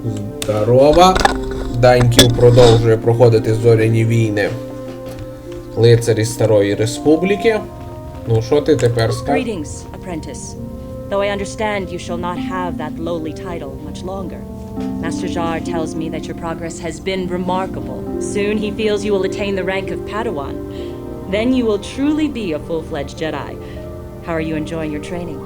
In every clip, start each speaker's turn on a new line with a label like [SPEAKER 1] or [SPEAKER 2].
[SPEAKER 1] Здорова. Даньків продовжує проходити зоряні війни. Лицарі Старої Республіки. Ну, що ти тепер скажеш?
[SPEAKER 2] Greetings, apprentice. Though I understand you shall not have that lowly title much longer. Master Jar tells me that your progress has been remarkable. Soon he feels you will attain the rank of Padawan. Then you will truly be a full-fledged Jedi. How are you enjoying your training?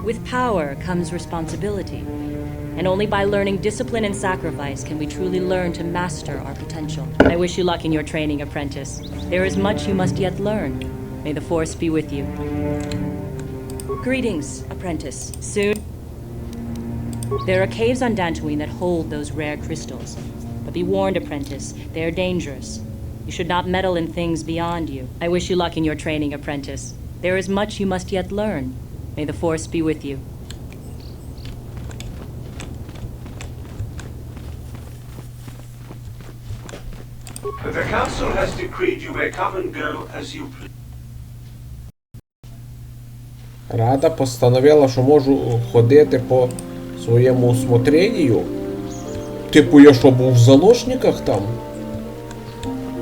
[SPEAKER 2] With power comes responsibility, and only by learning discipline and sacrifice can we truly learn to master our potential. I wish you luck in your training, apprentice. There is much you must yet learn. May the Force be with you. Greetings, apprentice. Soon... There are caves on Dantooine that hold those rare crystals. But be warned, apprentice, they are dangerous. You should not meddle in things beyond you. I wish you luck in your training, apprentice. There is much you must yet learn. May the Force be with you.
[SPEAKER 3] The Council has decreed you may come and go as you please.
[SPEAKER 1] Рада постановила, що можу ходити по своєму усмотренню. Типу, я що, був в заложниках там?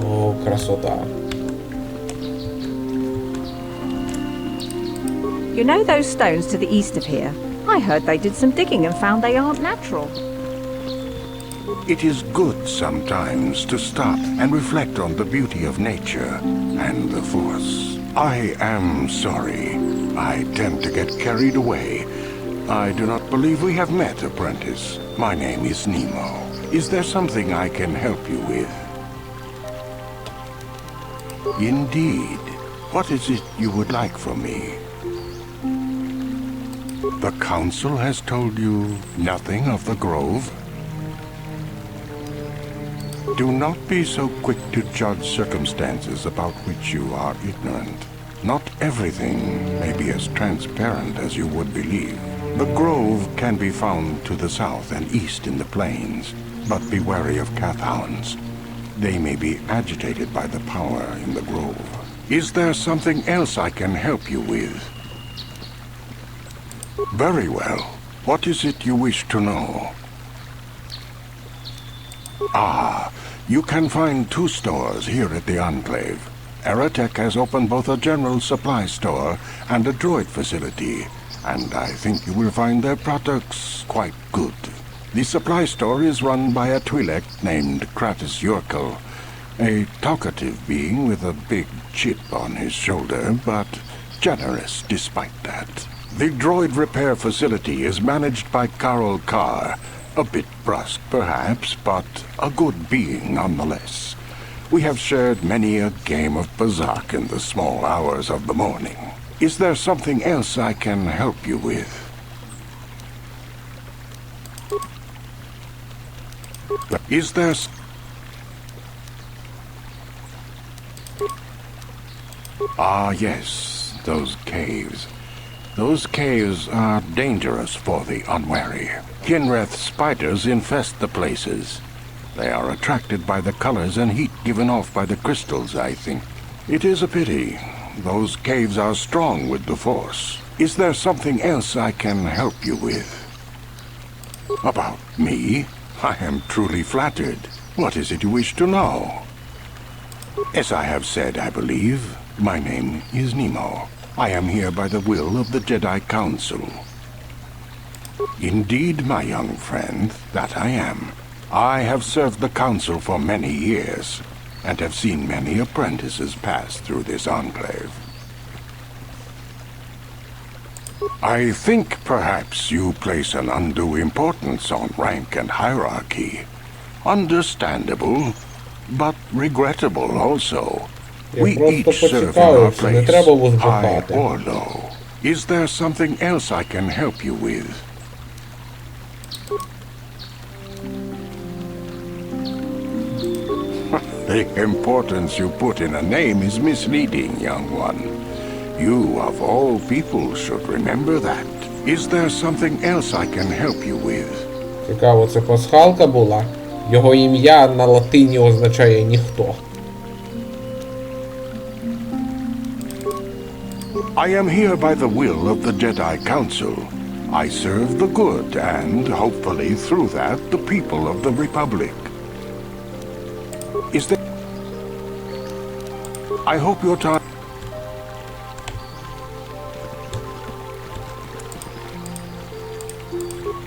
[SPEAKER 1] О, красота.
[SPEAKER 4] You know those stones to the east of here? I heard they did some digging and found they aren't natural.
[SPEAKER 5] It is good sometimes to stop and reflect on the beauty of nature and the Force. I am sorry. I tend to get carried away. I do not believe we have met, apprentice. My name is Nemo. Is there something I can help you with? Indeed. What is it you would like from me? The Council has told you nothing of the Grove? Do not be so quick to judge circumstances about which you are ignorant. Not everything may be as transparent as you would believe. The Grove can be found to the south and east in the plains, but be wary of Cathounds. They may be agitated by the power in the Grove. Is there something else I can help you with? Very well. What is it you wish to know? Ah, you can find two stores here at the Enclave. Eratech has opened both a general supply store and a droid facility, and I think you will find their products quite good. The supply store is run by a Twi'lek named Kratos Yorkel, a talkative being with a big chip on his shoulder, but generous despite that. The droid repair facility is managed by Carol Carr, a bit brusque perhaps, but a good being nonetheless. We have shared many a game of Bazak in the small hours of the morning. Is there something else I can help you with? Is there... Ah, yes, those caves. Those caves are dangerous for the unwary. Kinreth spiders infest the places. They are attracted by the colors and heat given off by the crystals, I think. It is a pity. Those caves are strong with the Force. Is there something else I can help you with? About me? I am truly flattered. What is it you wish to know? As I have said, I believe, my name is Nemo. I am here by the will of the Jedi Council. Indeed, my young friend, that I am. I have served the Council for many years, and have seen many apprentices pass through this enclave. I think perhaps you place an undue importance on rank and hierarchy. Understandable, but regrettable also. We each serve in our place, high or low. Is there something else I can help you with? The importance you put in a name is misleading, young one. You, of all people, should remember that. Is there something else I can help you with?
[SPEAKER 1] Цікаво, це пасхалка була? Його ім'я на латині означає ніхто.
[SPEAKER 5] I am here by the will of the Jedi Council. I serve the good and, hopefully, through that, the people of the Republic. Is there... I hope your time...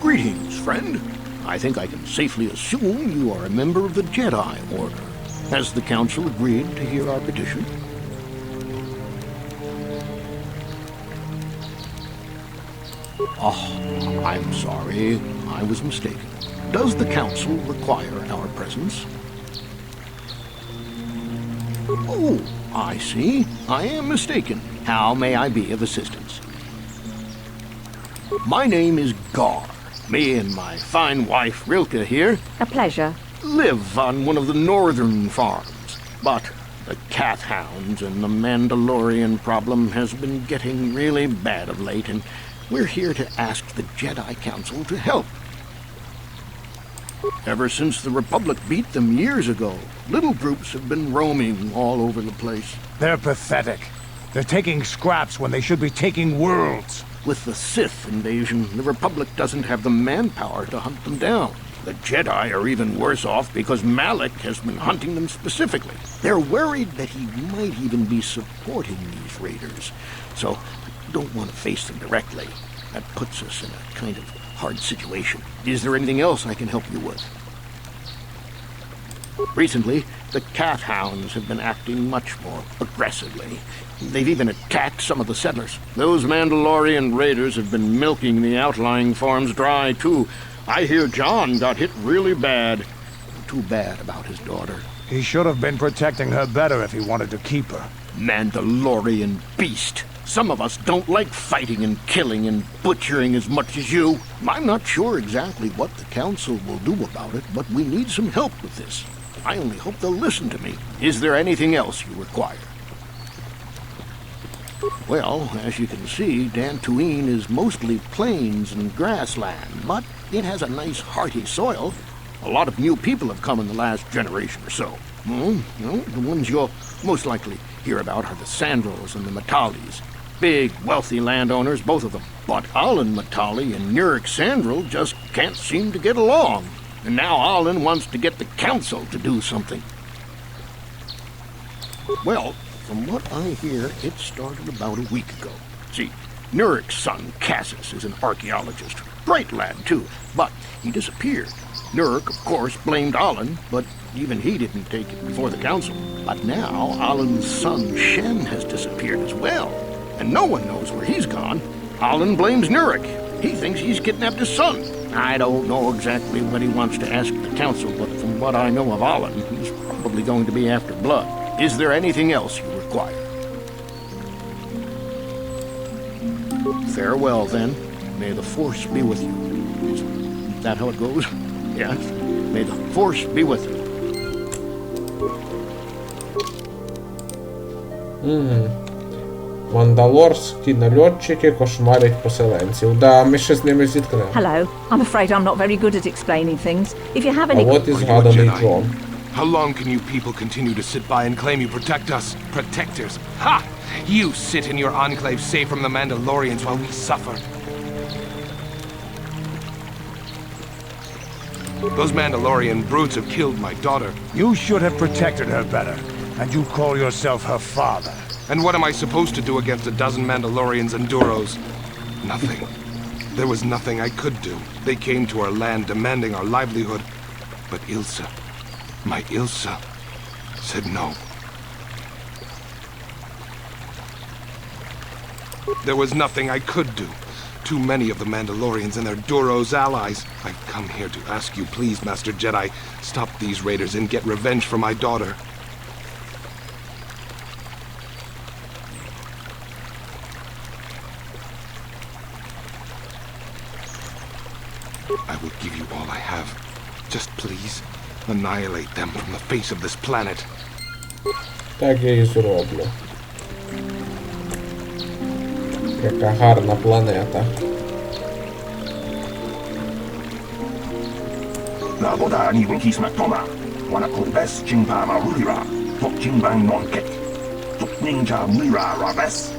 [SPEAKER 6] Greetings, friend. I think I can safely assume you are a member of the Jedi Order. Has the Council agreed to hear our petition? Oh, I'm sorry. I was mistaken. Does the Council require our presence? Oh, I see. I am mistaken. How may I be of assistance? My name is Gar. Me and my fine wife, Rilke, here,
[SPEAKER 4] A pleasure.
[SPEAKER 6] live on one of the northern farms. But the cat hounds and the Mandalorian problem has been getting really bad of late, and we're here to ask the Jedi Council to help. Ever since the Republic beat them years ago, little groups have been roaming all over the place.
[SPEAKER 7] They're pathetic. They're taking scraps when they should be taking worlds.
[SPEAKER 6] With the Sith invasion, the Republic doesn't have the manpower to hunt them down. The Jedi are even worse off because Malik has been hunting them specifically. They're worried that he might even be supporting these raiders, so don't want to face them directly. That puts us in a kind of hard situation. Is there anything else I can help you with? Recently, the cat hounds have been acting much more aggressively. They've even attacked some of the settlers. Those Mandalorian raiders have been milking the outlying farms dry, too. I hear John got hit really bad. Too bad about his daughter.
[SPEAKER 7] He should have been protecting her better if he wanted to keep her.
[SPEAKER 6] Mandalorian beast. Some of us don't like fighting and killing and butchering as much as you. I'm not sure exactly what the Council will do about it, but we need some help with this. I only hope they'll listen to me. Is there anything else you require? Well, as you can see, Dantooine is mostly plains and grassland, but it has a nice hearty soil. A lot of new people have come in the last generation or so. The ones you'll most likely hear about are the Sandrils and the Matalis. Big, wealthy landowners, both of them. But Alan Matali and Nurik Sandril just can't seem to get along. And now Alan wants to get the Council to do something. Well, from what I hear, it started about a week ago. See, Nurik's son, Cassis, is an archaeologist. Bright lad, too, but he disappeared. Nurik, of course, blamed Alan, but even he didn't take it before the Council. But now Alan's son, Shen, has disappeared as well. And no one knows where he's gone. Alan blames Nurik. He thinks he's kidnapped his son. I don't know exactly what he wants to ask the Council, but from what I know of Alan, he's probably going to be after blood. Is there anything else you require? Farewell, then. May the Force be with you. Is that how it goes? Yes. May the Force be with you.
[SPEAKER 1] Мандалорські нальотчики кошмарять поселенців. Да, ми ще з ними зіткнемо.
[SPEAKER 4] Hello. I'm afraid I'm not very good at explaining things. If you have
[SPEAKER 1] А
[SPEAKER 4] any...
[SPEAKER 1] от і згаданий Джон.
[SPEAKER 8] How long can you people continue to sit by and claim you protect us? Protectors? Ha! You sit in your enclave safe from the Mandalorians while we suffer. Those Mandalorian brutes have killed my daughter.
[SPEAKER 7] You should have protected her better. And you call yourself her father.
[SPEAKER 8] And what am I supposed to do against a dozen Mandalorians and Duros? Nothing. There was nothing I could do. They came to our land demanding our livelihood. But Ilsa, my Ilsa, said no. There was nothing I could do. Too many of the Mandalorians and their Duros allies. I've come here to ask you, please, Master Jedi, stop these raiders and get revenge for my daughter. I will give you all I have. Just please, annihilate them from the face of this planet.
[SPEAKER 1] Так я і зроблю. Яка гарна планета.
[SPEAKER 6] Laboda ni winkis matoma. Wana kulbes chingpa marulira. Tok chingbang non kek. Tok ninja mira rabes.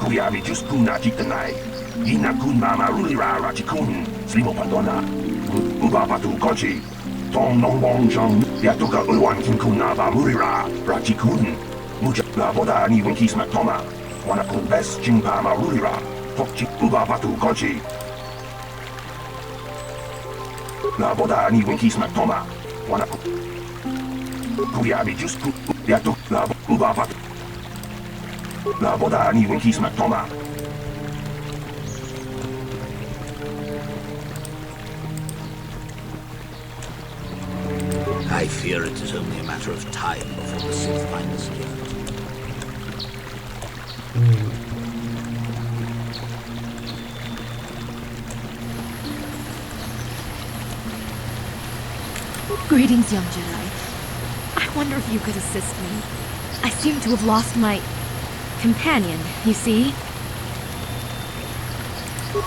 [SPEAKER 6] Kuyabi just kuna jitanai. Ina kun mama rulira rachikun. Slimo pandona. Ubabatu kochi. Tong nong bong chong. Yatuka ulwan kinkuna ba murira rachikun. Muja laboda ni winkis matoma. Wana kulbes chingpa marulira. Tok ching ubabatu kochi. Laboda ni winkis matoma. Wana kuyabi just yatu labo ubabatu. Laboda ni winkis matoma.
[SPEAKER 9] I fear it is only a matter of time before the Sith find us here.
[SPEAKER 10] Greetings, young Jedi. I wonder if you could assist me. I seem to have lost my companion, you see?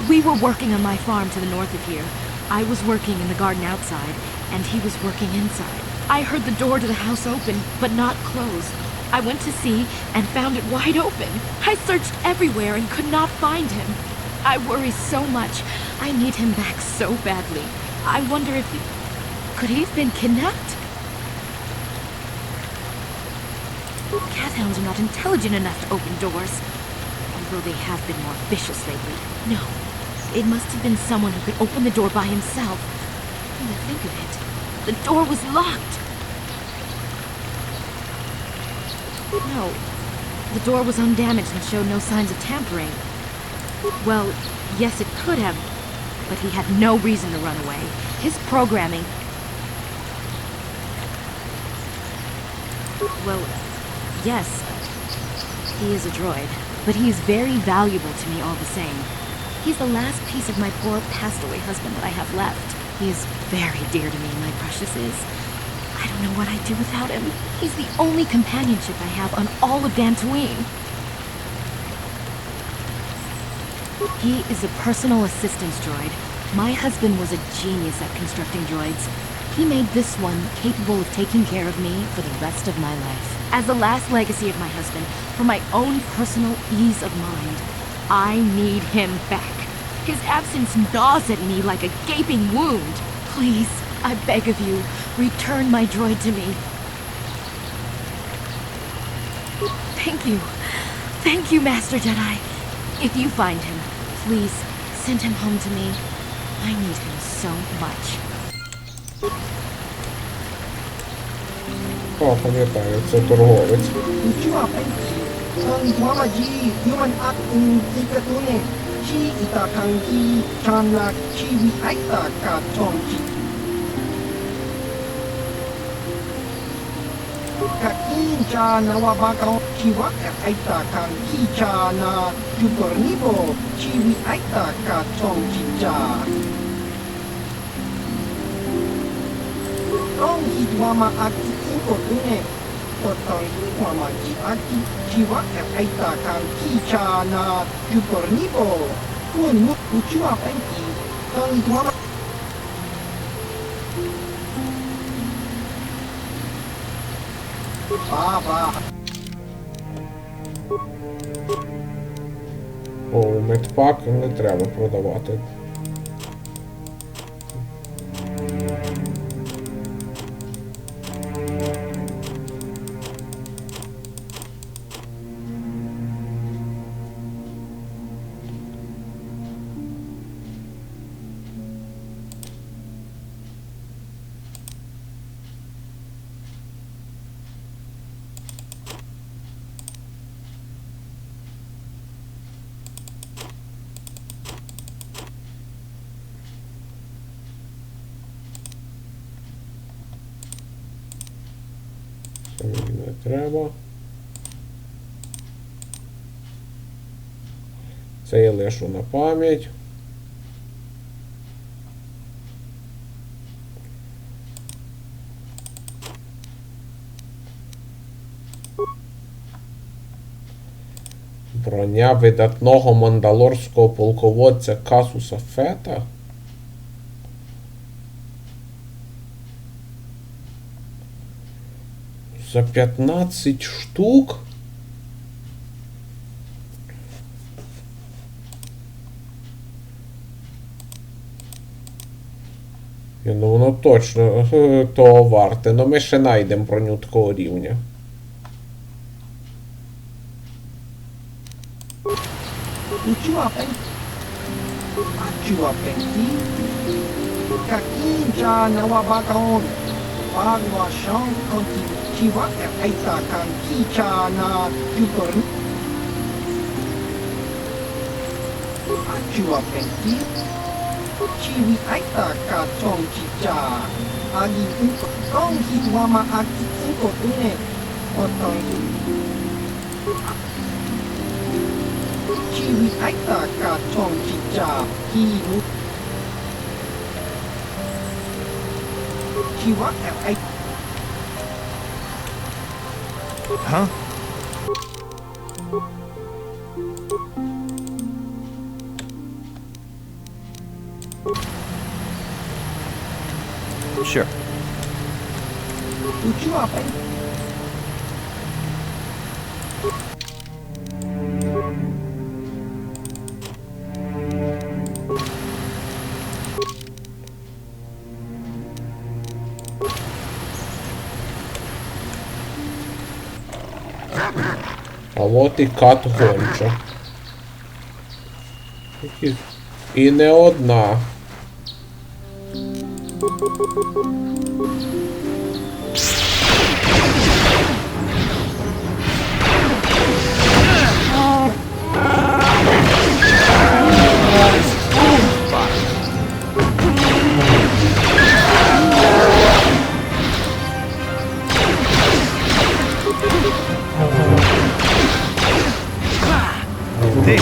[SPEAKER 10] We were working on my farm to the north of here. I was working in the garden outside, and he was working inside. I heard the door to the house open, but not close. I went to see and found it wide open. I searched everywhere and could not find him. I worry so much. I need him back so badly. I wonder if he... Could he have been kidnapped? Cathounds are not intelligent enough to open doors, although they have been more vicious lately. No, it must have been someone who could open the door by himself. Come to think of it, the door was locked. No, the door was undamaged and showed no signs of tampering. Well, yes, it could have, but he had no reason to run away. His programming... Well, yes, he is a droid, but he is very valuable to me all the same. He's the last piece of my poor passed-away husband that I have left. He is very dear to me, my precious is. I don't know what I'd do without him. He's the only companionship I have on all of Dantooine. He is a personal assistance droid. My husband was a genius at constructing droids. He made this one capable of taking care of me for the rest of my life. As the last legacy of my husband, for my own personal ease of mind, I need him back. His absence gnaws at me like a gaping wound. Please, I beg of you, return my droid to me. Thank you. Thank you, Master Jedi. If you find him, please send him home to me. I need him so much.
[SPEAKER 1] О, пам'ятаю, це торговець. О, медпак не треба продавати. Це мені не треба. Це я лишу на пам'ять. Броня видатного мандалорського полководця Касуса Фета. За 15 штук? Ну воно точно того варте, но ми ще знайдемо броню такого рівня.
[SPEAKER 7] Huh? Sure.
[SPEAKER 1] А от і кат гонча. І не одна.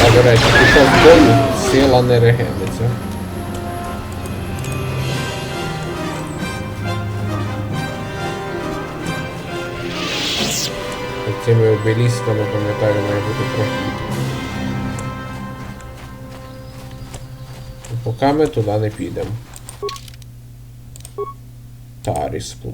[SPEAKER 1] А, до речі, пішов в бою, сила не регениться. З цими обелісками, пам'ятаю, має бути прохід. Поки ми туди не підемо. Таріспу.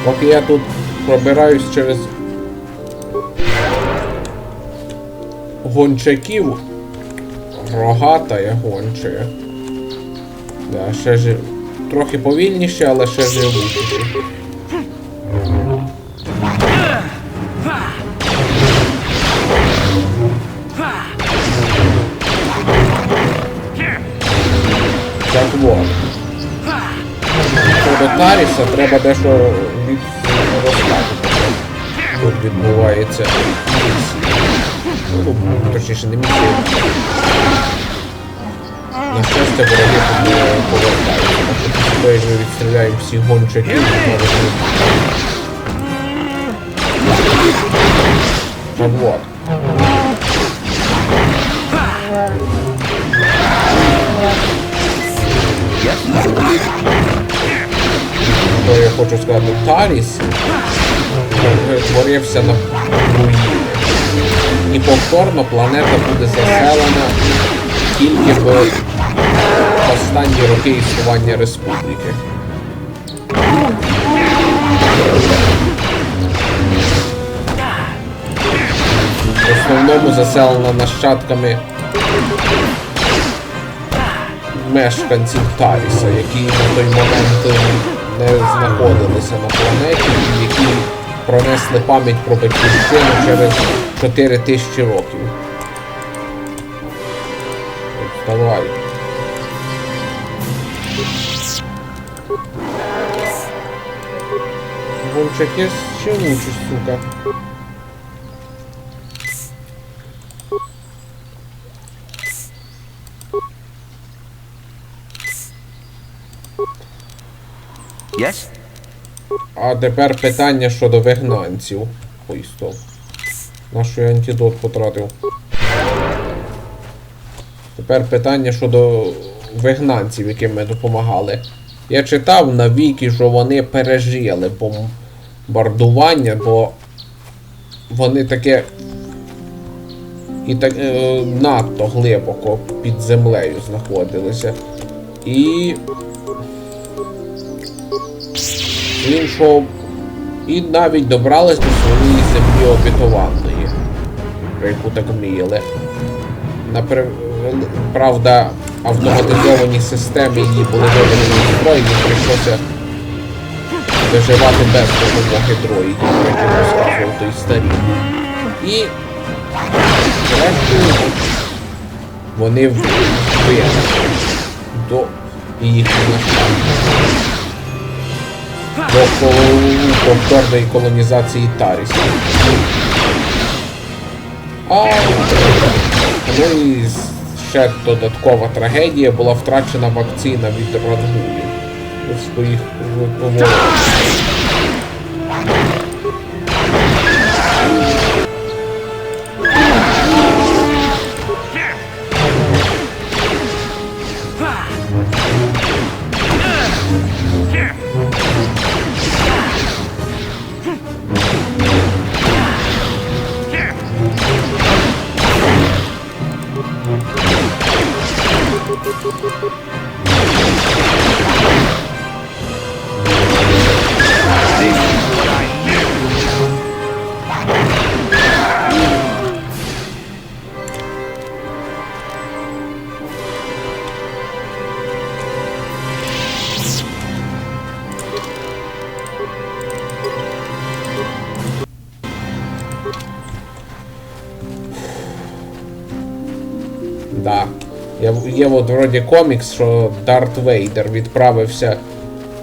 [SPEAKER 1] Поки я тут пробираюсь через гончаків, рогатая гончая. Да, ще жив. Трохи повільніше, але ще живучіше. Так вот. Щодо Таріса треба дещо розказати. Тут відбувається місія. Ну, точніше, не місія. На щастя, вороги тут не повертаються. Тобто ми відстріляємо всіх гончаків. Так вот. То я хочу сказати, Таріс творився на руїні. І повторно планета буде заселена тільки в останні роки існування республіки. В основному заселена нащадками мешканців Таріса, які на той момент не знаходилися на планеті і які пронесли пам'ять про батьківщину через 4000 років. Давай. Гончаки ще лучше, сука.
[SPEAKER 9] Yes?
[SPEAKER 1] А тепер питання щодо вигнанців. Ой, стоп. На що я антидот потратив? Тепер питання щодо вигнанців, яким ми допомагали. Я читав на вікі, що вони пережили бомбардування, бо вони таке і так надто глибоко під землею знаходилися. І і навіть добрались до своєї землі обітованої, про яку так мріяли. Правда, автоматизовані системи її були виведені з строю, їм прийшлося виживати без допомоги дроїдів, про які розказував той старий. І зрештою вони вбили до їхніх нащадків. До повторної колонізації Тарісів. Ну і ще додаткова трагедія, була втрачена вакцина від радгулів у своїх ворогів. Да. Є от вроді комікс, що Дарт Вейдер відправився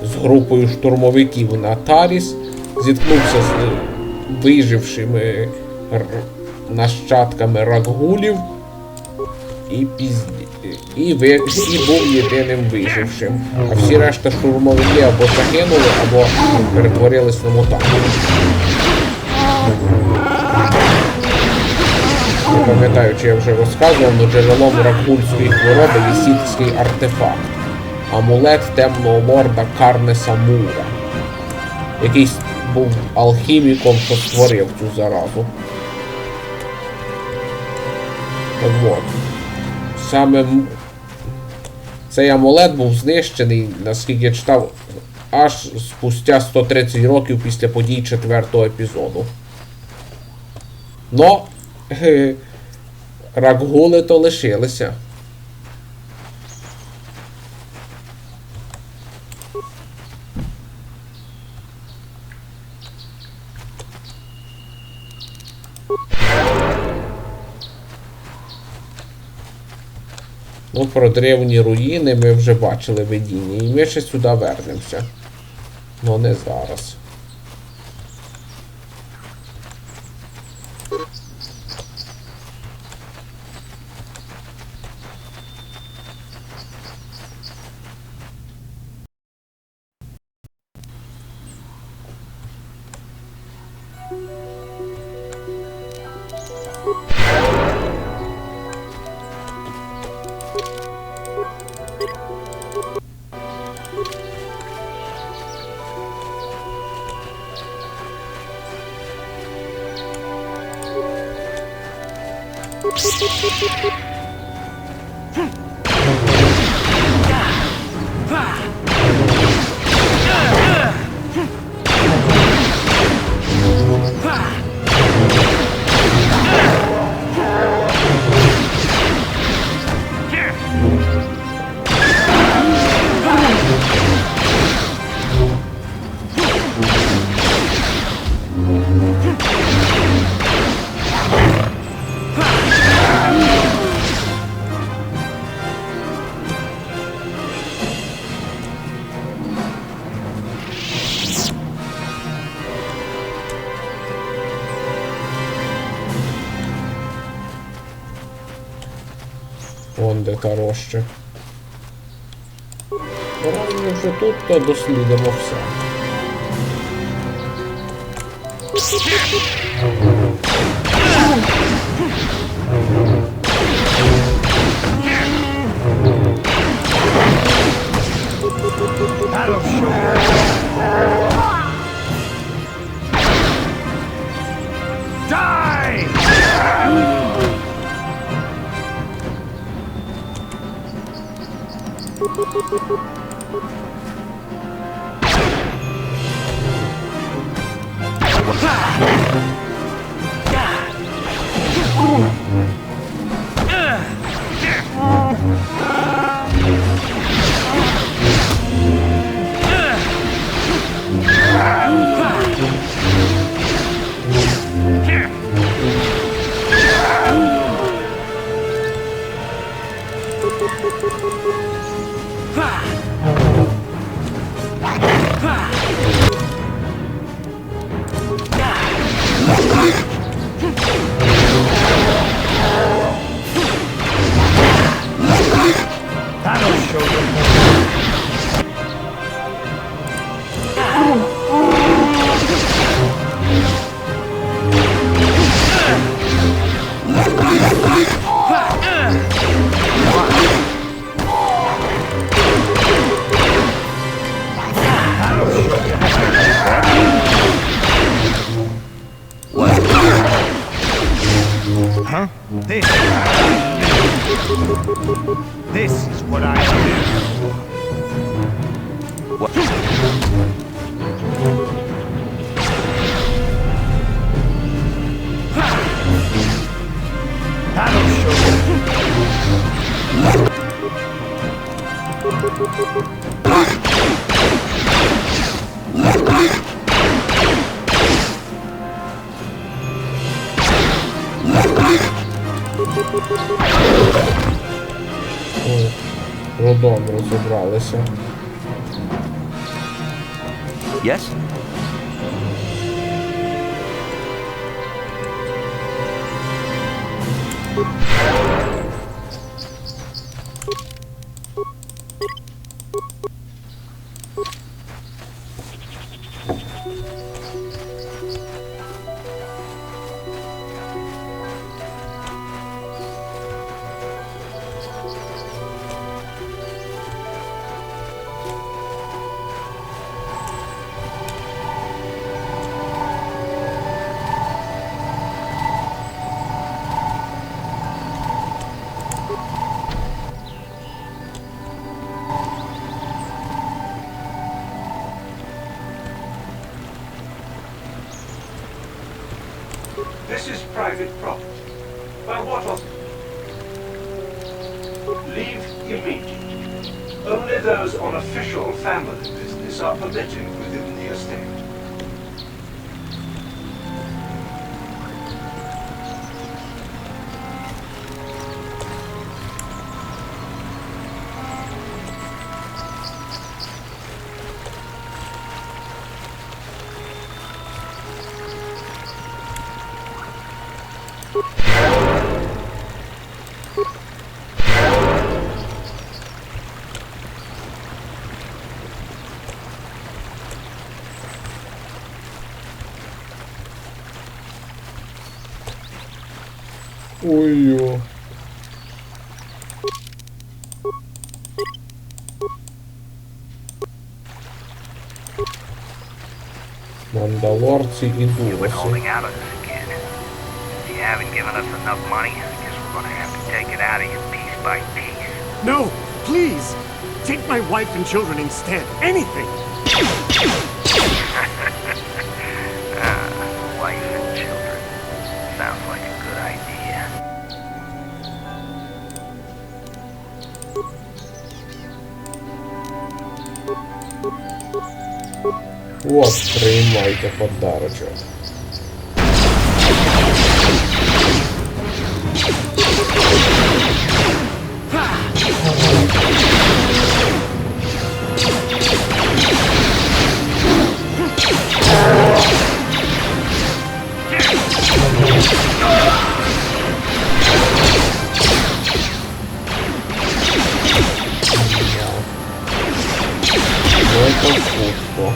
[SPEAKER 1] з групою штурмовиків на Таріс, зіткнувся з вижившими нащадками раггулів і був єдиним вижившим. А всі решта штурмовики або загинули, або перетворились на мутантів. Не пам'ятаю, чи я вже розказував, але джерелом раггульської хвороби є сітський артефакт. Амулет темного лорда Карнеса Мура. Який був алхіміком, що створив цю заразу. Так от. Саме цей амулет був знищений, наскільки я читав, аж спустя 130 років після подій 4-го епізоду. Но раггули то лишилися. Ну, про древні руїни ми вже бачили видіння, і ми ще сюди вернемося. Но не зараз. Вон де та роща. Раз ми вже тут, то дослідимо все.
[SPEAKER 7] Huh? This is what I do. What? That'll show
[SPEAKER 1] Родом розібралися.
[SPEAKER 11] Yes?
[SPEAKER 3] This is private property. By what authority? Leave immediately. Only those on official family business are permitted within the estate.
[SPEAKER 1] Ой-ё. Мандалорці і дуроси.
[SPEAKER 12] Holding out on us again. You haven't given us enough money. I guess we're gonna have to take it out of you piece by piece.
[SPEAKER 6] No, please! Take my wife and children instead. Anything!
[SPEAKER 12] Wife and children. Sounds like a good idea.
[SPEAKER 1] От, приймайте подарочок. Это пусто.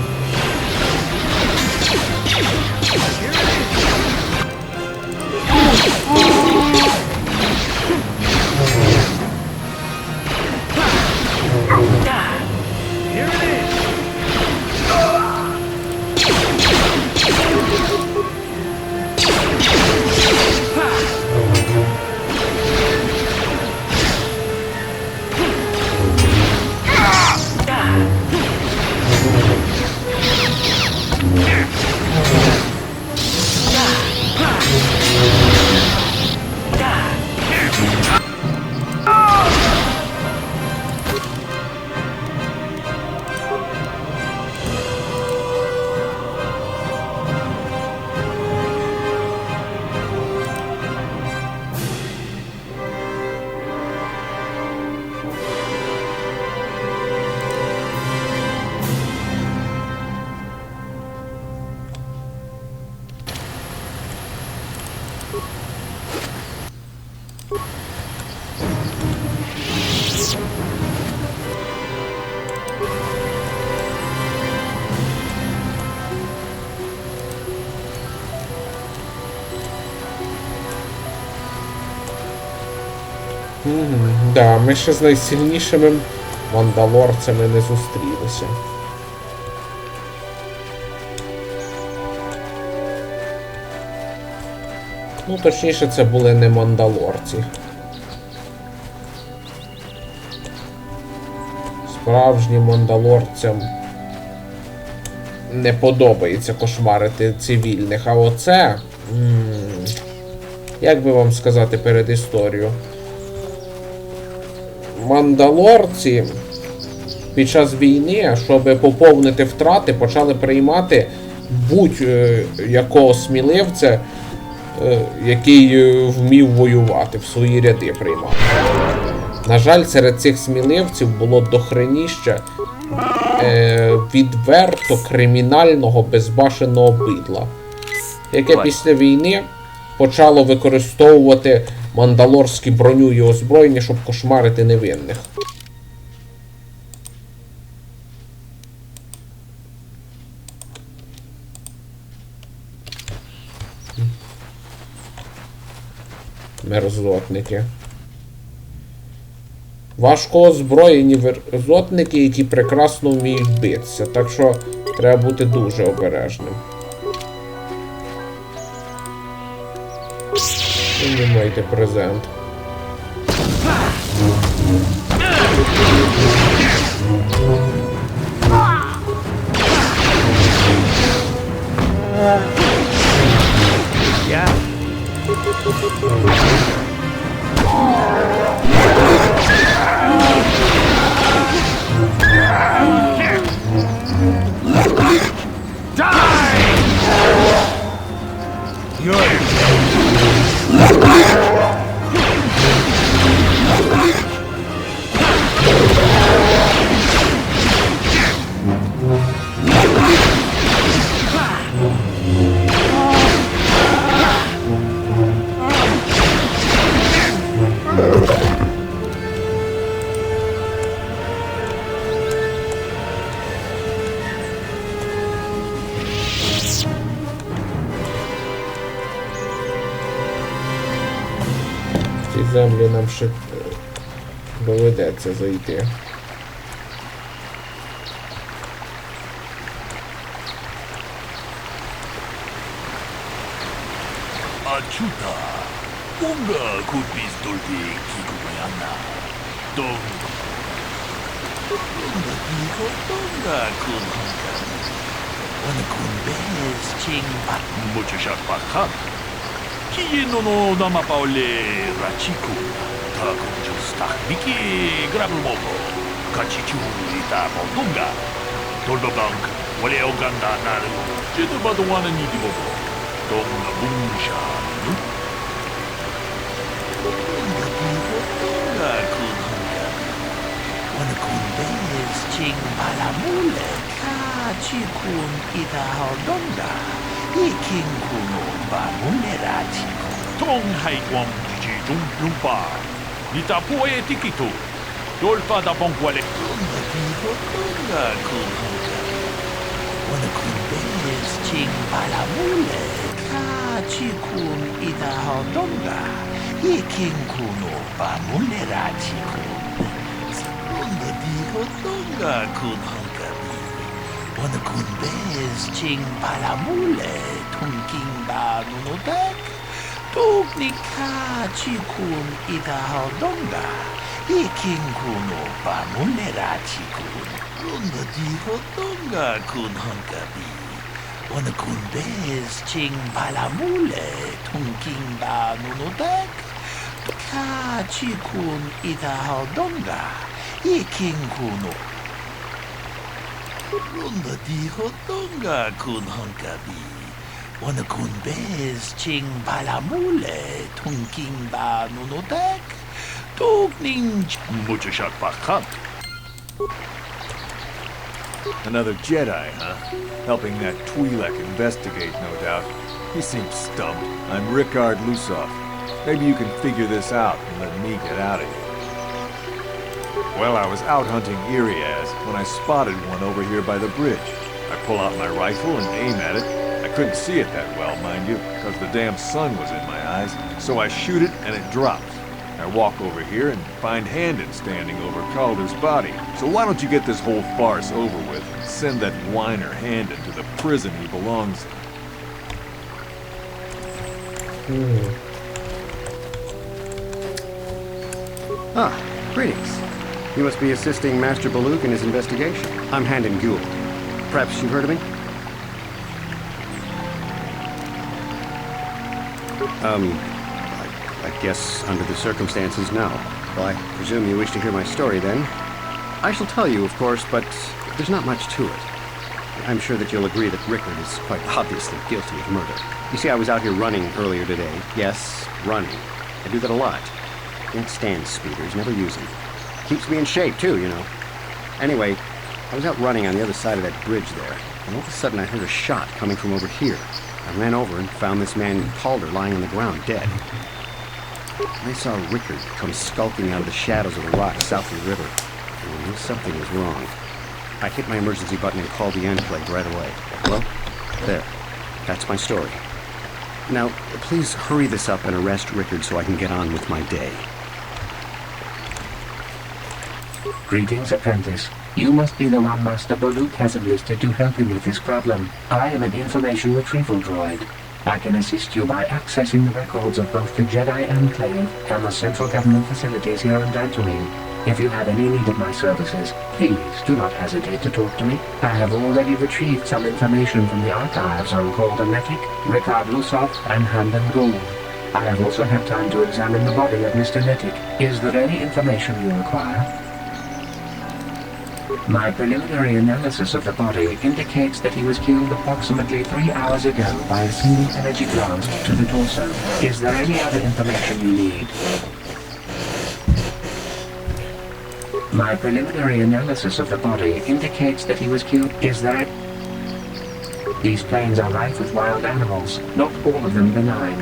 [SPEAKER 1] Да, ми ще з найсильнішими мандалорцями не зустрілися. Ну, точніше, це були не мандалорці. Справжнім мандалорцям не подобається кошмарити цивільних, а оце... Як би вам сказати перед історією? Мандалорці під час війни, щоб поповнити втрати, почали приймати будь-якого сміливця, який вмів воювати, в свої ряди приймав. На жаль, серед цих сміливців було дохреніще відверто кримінального безбашеного бидла, яке після війни почало використовувати мандалорські броню і озброєння, щоб кошмарити невинних. Мерзотники. Важко озброєні мерзотники, які прекрасно вміють битися, так що треба бути дуже обережним. І не майте презент. Землі нам ще доведеться зайти.
[SPEAKER 9] Ачута, унга купис дольди кикуяна. Дон. Унга кико, донга кунханка. Она кунбес чинбат. Мучишак пахан. Киено но намапауле рачику. Такунжустах бики грабмобо. Качичурита молдунга. Толдобанк, валеоганда нару. Читубадуана нидибобо. Donga buncha, no? Donga kunhanga. Wana kunbes ching balamule ka chikun idahal donga. Iking kuno bamule rachiko. Tong haikwam ji jung lumpa. Nita poe tikito. Dolfa da bonkwale. Donga tiho donga kunhanga. Wana kunbes ching balamule. Chikun idahal donga, iking kuno bamulera chikun. Sakunda diho donga kun hankabi. Wana kun bez ching balamule, tunking ba nunodek. Tugni ka chikun idahal donga, iking kuno bamulera chikun. Runda diho donga kun hankabi. Wana kunbez ching balamule, tunking ba nunodek. Ka chikun idahal donga, iking kuno. Runda diho donga kun hankabi. Wana kunbez ching balamule, tunking ba nunodek. Tugning muchashak pakam.
[SPEAKER 11] Another Jedi, huh? Helping that Twi'lek investigate, no doubt. He seems stumped. I'm Rickard Lusoff. Maybe you can figure this out and let me get out of here. Well, I was out hunting Iriaz when I spotted one over here by the bridge. I pull out my rifle and aim at it. I couldn't see it that well, mind you, because the damn sun was in my eyes. So I shoot it and it drops. I walk over here and find Handon standing over Calder's body. So why don't you get this whole farce over with and send that whiner Handon to the prison he belongs in?
[SPEAKER 13] Ah, greetings. You must be assisting Master Baluk in his investigation. I'm Handon Gould. Perhaps you've heard of me? I guess under the circumstances, no. Well, I presume you wish to hear my story, then. I shall tell you, of course, but there's not much to it. I'm sure that you'll agree that Rickard is quite obviously guilty of murder. You see, I was out here running earlier today. Yes, running. I do that a lot. Can't stand speeders, never use them. Keeps me in shape, too, you know. Anyway, I was out running on the other side of that bridge there, and all of a sudden I heard a shot coming from over here. I ran over and found this man Calder lying on the ground, dead. I saw Rickard come skulking out of the shadows of the rocks south of the river, and I knew something was wrong. I hit my emergency button and called the Enclave right away. Well, there. That's my story. Now, please hurry this up and arrest Rickard so I can get on with my day.
[SPEAKER 14] Greetings, apprentice. You must be the one Master Baluk has enlisted to help him with this problem. I am an information retrieval droid. I can assist you by accessing the records of both the Jedi Enclave and the central government facilities here on Dantooine. If you have any need of my services, please do not hesitate to talk to me. I have already retrieved some information from the archives on Calder Netic, Rickard Lusov, and Handon Gould. I have also had time to examine the body of Mr. Netic. Is there any information you require? My preliminary analysis of the body indicates that he was killed approximately 3 hours ago by a single energy blast to the torso. Is there any other information you need? My preliminary analysis of the body indicates that he was killed. Is there... These plains are rife with wild animals, not all of them benign.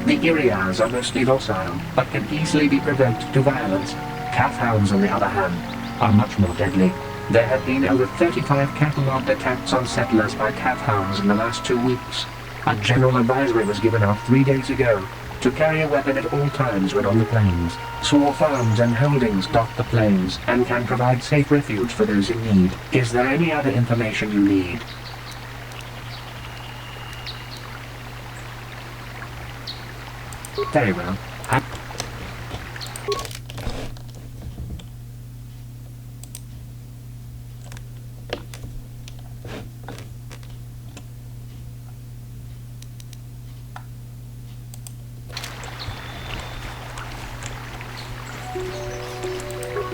[SPEAKER 14] The Irias are mostly docile, but can easily be provoked to violence. Calf hounds, on the other hand, are much more deadly. There have been over 35 catalogued attacks on settlers by calf hounds in the last 2 weeks. A general advisory was given out 3 days ago to carry a weapon at all times when on the plains. Small farms and holdings dot the plains and can provide safe refuge for those in need. Is there any other information you need? Very well.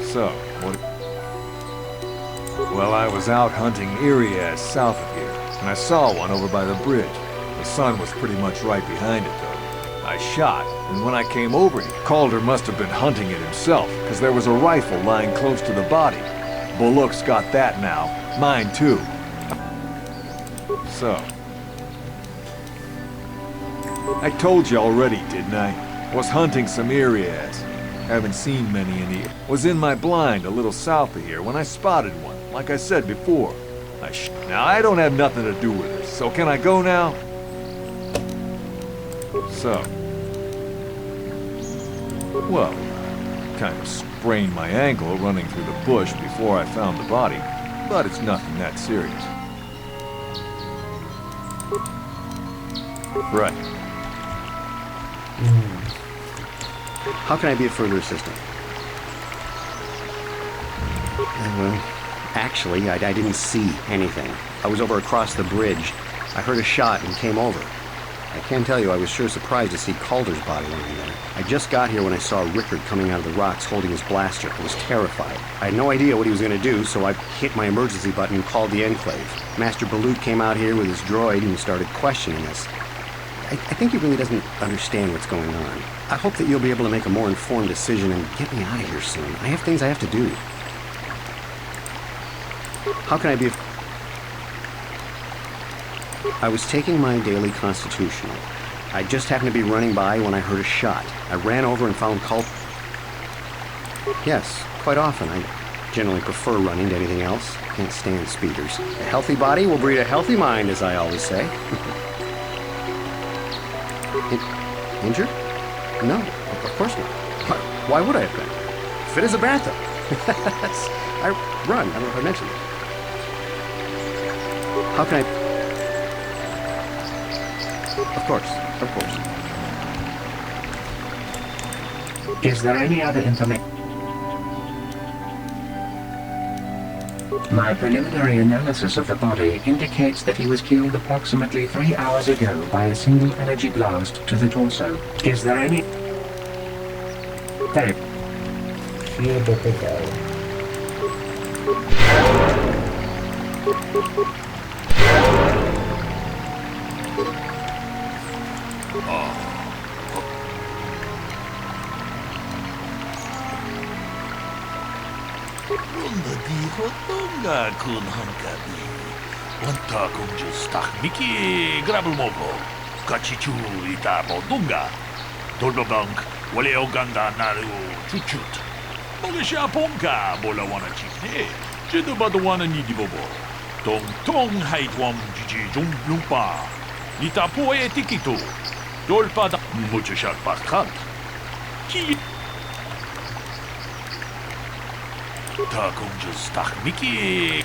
[SPEAKER 11] So, what... Well, I was out hunting Iriaz south of here, and I saw one over by the bridge. The sun was pretty much right behind it, though. I shot, and when I came over here, Calder must have been hunting it himself, because there was a rifle lying close to the body. Baluk's got that now. Mine, too. So... I told you already, didn't I? Was hunting some Iriaz. Haven't seen many in here. Was in my blind a little south of here when I spotted one, like I said before. Now, I don't have nothing to do with this, so can I go now? So... Well, kind of sprained my ankle running through the bush before I found the body, but it's nothing that serious. Right.
[SPEAKER 13] How can I be of further assistance? Well, actually, I didn't see anything. I was over across the bridge. I heard a shot and came over. I can tell you I was sure surprised to see Calder's body lying there. I just got here when I saw Rickard coming out of the rocks holding his blaster. I was terrified. I had no idea what he was going to do, so I hit my emergency button and called the Enclave. Master Baluk came out here with his droid and started questioning us. I think he really doesn't understand what's going on. I hope that you'll be able to make a more informed decision and get me out of here soon. I have things I have to do. How can I be of... I was taking my daily constitutional. I just happened to be running by when I heard a shot. I ran over and found Yes, quite often. I generally prefer running to anything else. Can't stand speeders. A healthy body will breed a healthy mind, as I always say. Injured? No, of course not. Why would I have been? Fit as a bathtub. I run. I don't know if I mentioned it. How can I... Of course.
[SPEAKER 14] Is there any other information? My preliminary analysis of the body indicates that he was killed approximately 3 hours ago by a single energy blast to the torso. Is there any... Very...
[SPEAKER 9] Runda dijo Tonga kun hankabi. Wanta kung just miki grabul moko. Kachichu itabo dunga. Dolbabank wale oganda naru chuchut. Mogisha ponka bola wana chikne. Jidu badawana ni dibobo. Tong tong haitwam jiji jumblumpa. Itapo e tikito. Dolpa da muchashak bakant. Ki Takung just miki.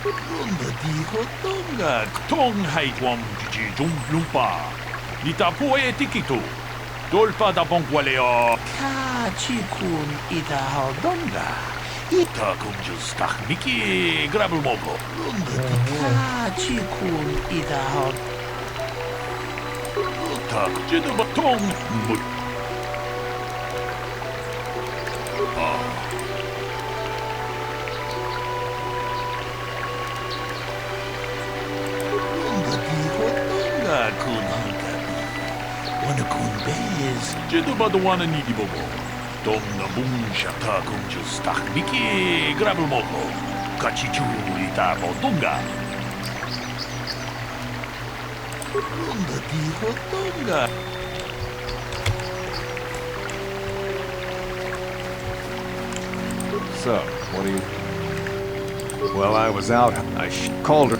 [SPEAKER 9] Runda dijo Tonga. Tong haitwam jiji jumblumpa. Itapo e tikito. Dolpa da bonkwaleo. Kachikun ita donga. Takung just miki grabul moko. Runda di kachikun ita Tak jidu batong mut. Jidu badawana ni dibobo. Dom na bunsha ta kung just miki grabul moko. Kachichu itabo dunga. Runda dijo Tonga.
[SPEAKER 11] So, what do you... Well, I was out. I called her.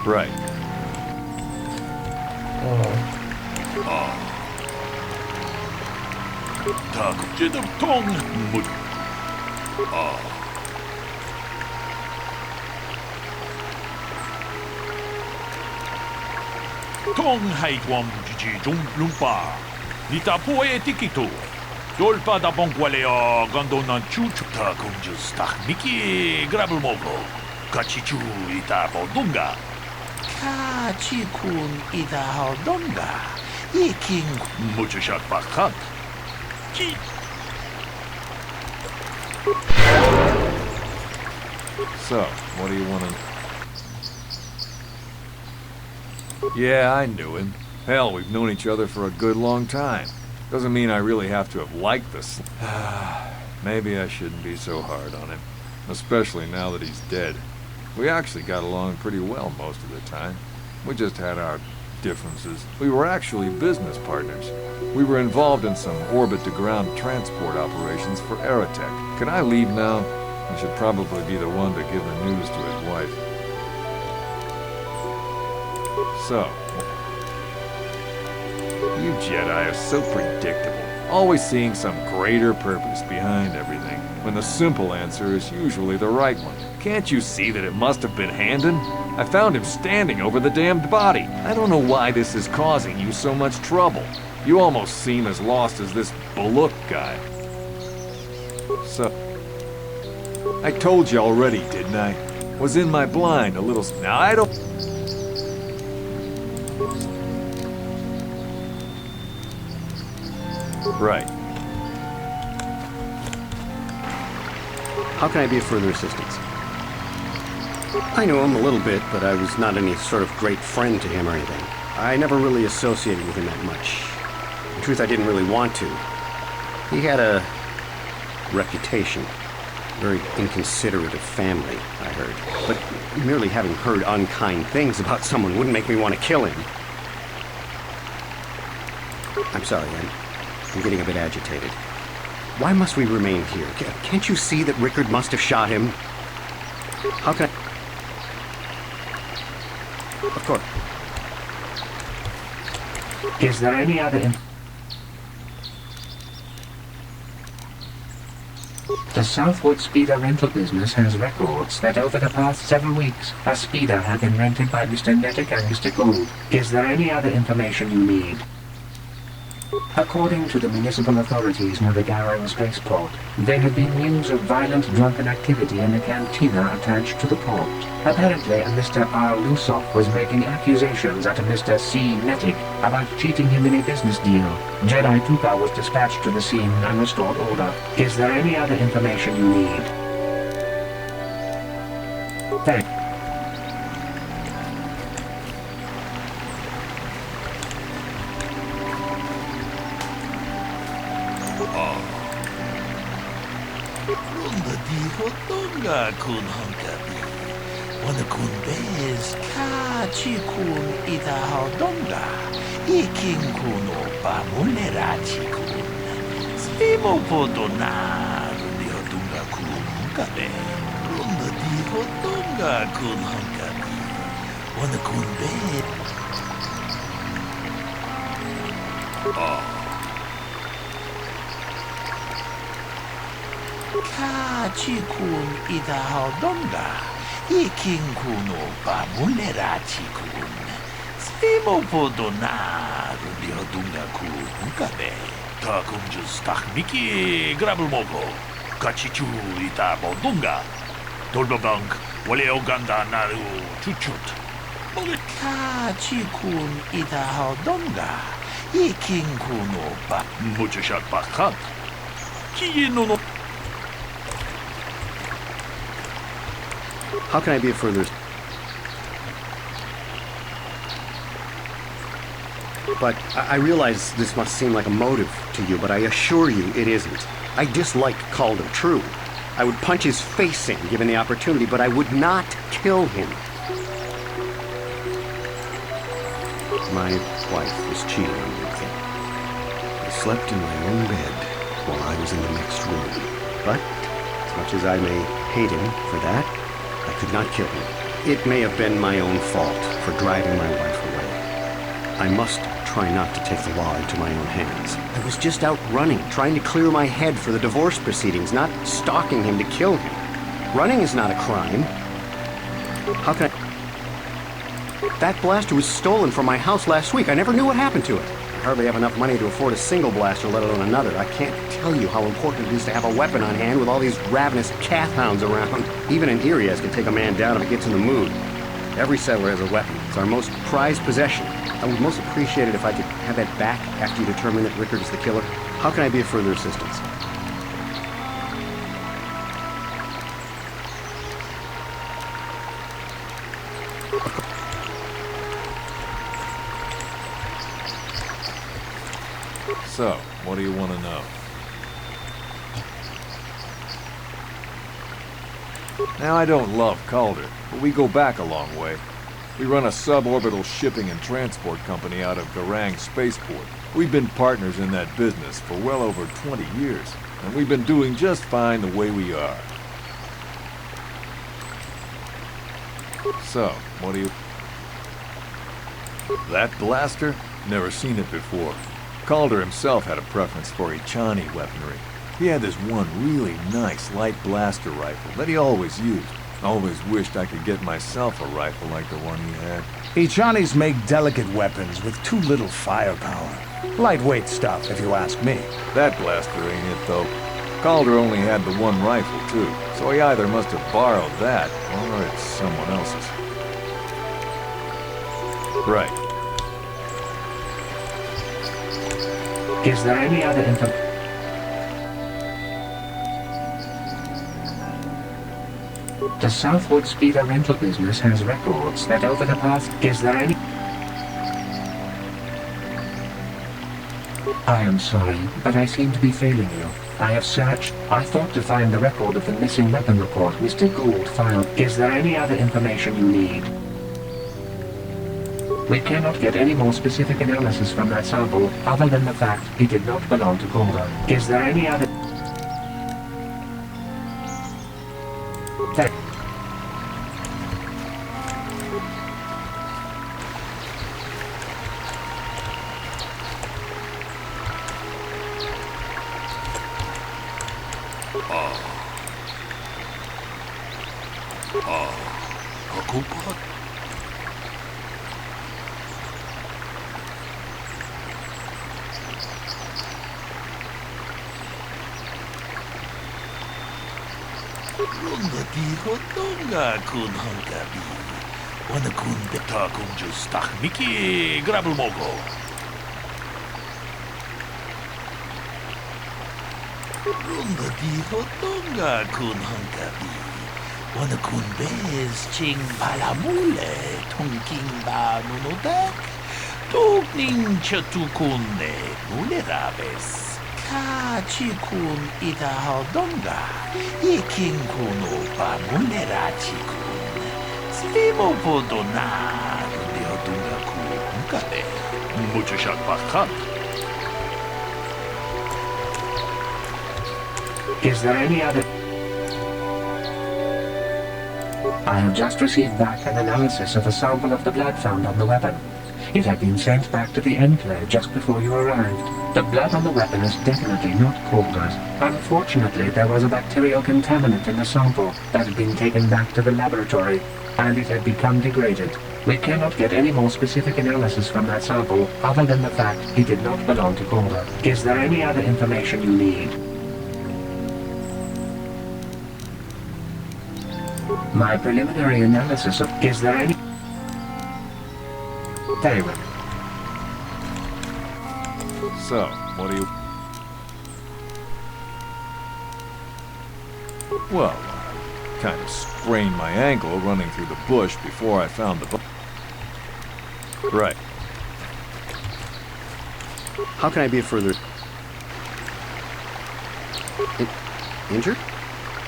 [SPEAKER 11] Right.
[SPEAKER 9] Tak jidu tong mut. Tong haitwam jiji jumblumpa. Nitapo e tikito. Dolpa da bonkwaleo gandonan chuchu. Takung just miki grabul moko. Kachichu itabo dunga. Kachikun itabo dunga. Iking muchashak bakant. Ki.
[SPEAKER 11] So, what do you want to... Yeah, I knew him. Hell, we've known each other for a good long time. Doesn't mean I really have to have liked this. Maybe I shouldn't be so hard on him. Especially now that he's dead. We actually got along pretty well most of the time. We just had our differences. We were actually business partners. We were involved in some orbit-to-ground transport operations for Aerotech. Can I leave now? I should probably be the one to give the news to his wife. So, you Jedi are so predictable. Always seeing some greater purpose behind everything, when the simple answer is usually the right one. Can't you see that it must have been Handon? I found him standing over the damned body. I don't know why this is causing you so much trouble. You almost seem as lost as this Bullock guy. So, I told you already, didn't I? Was in my blind a little... Now I don't... Right.
[SPEAKER 13] How can I be of further assistance? I knew him a little bit, but I was not any sort of great friend to him or anything. I never really associated with him that much. In truth, I didn't really want to. He had a reputation. Very inconsiderate of family, I heard. But merely having heard unkind things about someone wouldn't make me want to kill him. I'm sorry, I'm getting a bit agitated. Why must we remain here? Can't you see that Rickard must have shot him? How can I... Of course.
[SPEAKER 14] Is there any other The Southwood Speeder rental business has records that over the past several weeks, a speeder had been rented by Mr. Nettic and Mr. Gould. Is there any other information you need? According to the municipal authorities near the Garrow spaceport, there had been news of violent drunken activity in the cantina attached to the port. Apparently, a Mr. R. Lusoff was making accusations at a Mr. C. Nettic about cheating him in a business deal. Jedi Tuka was dispatched to the scene and restored order. Is there any other information you need? Thank
[SPEAKER 9] Runda dijo tonga kun honkabi. Wana kun bez ka chi kun ita hao donga. Iking kun o ba mulera chi kun. Spimo podo na rundi ho donga kun honkabe. Runda dijo tonga kun honkabi. Wana kun bez. Kachi kun ida hao donga. Iking kun o ba mulera chi kun. Spimo podo na rundi ho donga kun honkabe. Ta kun just miki grabel mogo. Kachichu ita bo donga. Tolba bank wale oganda naru chuchut. Kachi kun ida hao donga. Iking kun o ba muchashat bakhat. Kiye no.
[SPEAKER 13] How can I be of further... But I realize this must seem like a motive to you, but I assure you it isn't. I dislike Calder, true. I would punch his face in, given the opportunity, but I would not kill him. My wife was cheating on me with him. I slept in my own bed while I was in the next room. But, as much as I may hate him for that, I could not kill him. It may have been my own fault for driving my wife away. I must try not to take the law into my own hands. I was just out running, trying to clear my head for the divorce proceedings, not stalking him to kill him. Running is not a crime. How can I... That blaster was stolen from my house last week. I never knew what happened to it. I hardly have enough money to afford a single blaster, let alone another. I can't tell you how important it is to have a weapon on hand with all these ravenous calf hounds around. Even an Irias can take a man down if it gets in the mood. Every settler has a weapon. It's our most prized possession. I would most appreciate it if I could have that back after you determine that Rickard is the killer. How can I be of further assistance?
[SPEAKER 11] So, what do you want to know? Now, I don't love Calder, but we go back a long way. We run a suborbital shipping and transport company out of Garang Spaceport. We've been partners in that business for well over 20 years, and we've been doing just fine the way we are. So, what do you... That blaster? Never seen it before. Calder himself had a preference for Ichani weaponry. He had this one really nice light blaster rifle that he always used. Always wished I could get myself a rifle like the one he had.
[SPEAKER 7] Ichanis make delicate weapons with too little firepower. Lightweight stuff, if you ask me.
[SPEAKER 11] That blaster ain't it, though. Calder only had the one rifle, too, so he either must have borrowed that, or it's someone else's. Right.
[SPEAKER 14] Is there any other information? The Southwood Speeder rental business has records that over the past... Is there any... I am sorry, but I seem to be failing you. I have searched. I thought to find the record of the missing weapon report Mr. Gould filed. Is there any other information you need? We cannot get any more specific analysis from that sample other than the fact it did not belong to Calder. Is there any other...
[SPEAKER 9] Kakupot. Runga di hotonga kun hankabi. Wana kun beta kun justak Miki grabel mogo. Runga di hotonga kun hankabi. Wana kun bez ching balamule tungking ba nunodek. Tugning chatukunne mule rabes. Chikun ida haldonga, ikin kuno pa munera chikun. Slimo podona, de hodunga ku unkabe. Mucho shak bakat.
[SPEAKER 14] Is there any other... I have just received back an analysis of a sample of the blood found on the weapon. It had been sent back to the Enclave just before you arrived. The blood on the weapon is definitely not Calder's. Unfortunately, there was a bacterial contaminant in the sample that had been taken back to the laboratory, and it had become degraded. We cannot get any more specific analysis from that sample other than the fact it did not belong to Calder. Is there any other information you need? My preliminary analysis of... Is there any... Very well.
[SPEAKER 11] So, what do you... Well, I kind of sprained my ankle running through the bush before I found the... Right.
[SPEAKER 13] How can I be of further... Injured?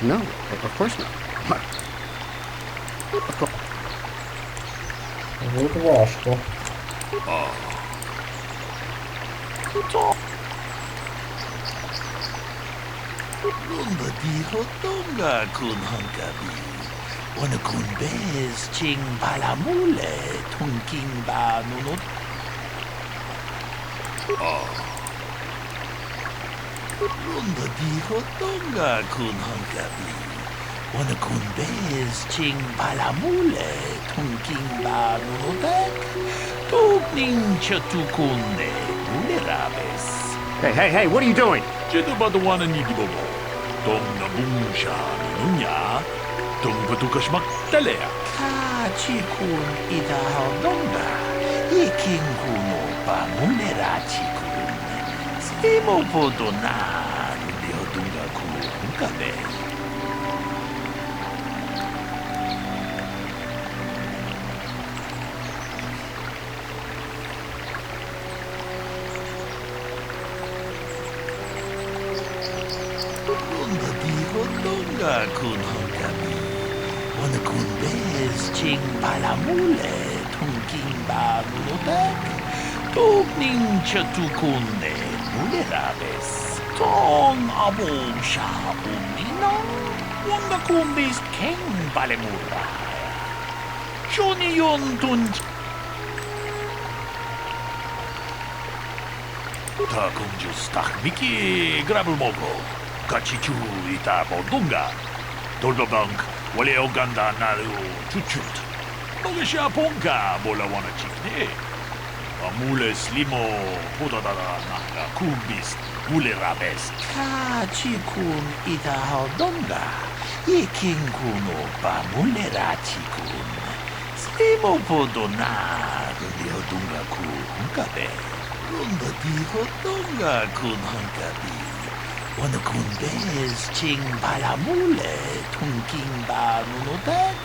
[SPEAKER 13] No, of course not. What? Of course.
[SPEAKER 1] Буде важко.
[SPEAKER 9] Runga di hotonga kun hankabi. Wana kun bez ching balamule tungking ba nunod. Runga di hotonga kun hankabi. Wana kun bez ching balamule tungking ba nunodek. Tugning chatukunne mulerabes.
[SPEAKER 13] Hey, what are you doing?
[SPEAKER 9] Jedubadawana nidibobo. Dong na bungsha nunya. Dong batukashmak talea. Kachikun ida haldonga. Iking kuno pa munera chikun. Simo podona. Ndehodunga ku unkabe. Kun hankabi. Wana kun bez ching balamule tungking ba nunodek. Tugning chatukunne mulerabes. Tong abong sha umina. Wanda kun bez keng balemura. Shoni yon tun... Ta kung justak Miki grabel mogo. Kachichu ita bodunga. Dolbabank, wale oganda naru chuchut. Nogesha ponka bola wana chikne. Amule slimo podadada nanga kumbis mule rabes. Kachikun ita haldonga. Ikin kuno pa mule rachikun. Slimo podona di hodunga ku hunkabe. Runda di hodunga kun hunkabi. Wana kun bez ching balamule tungking ba nunodek.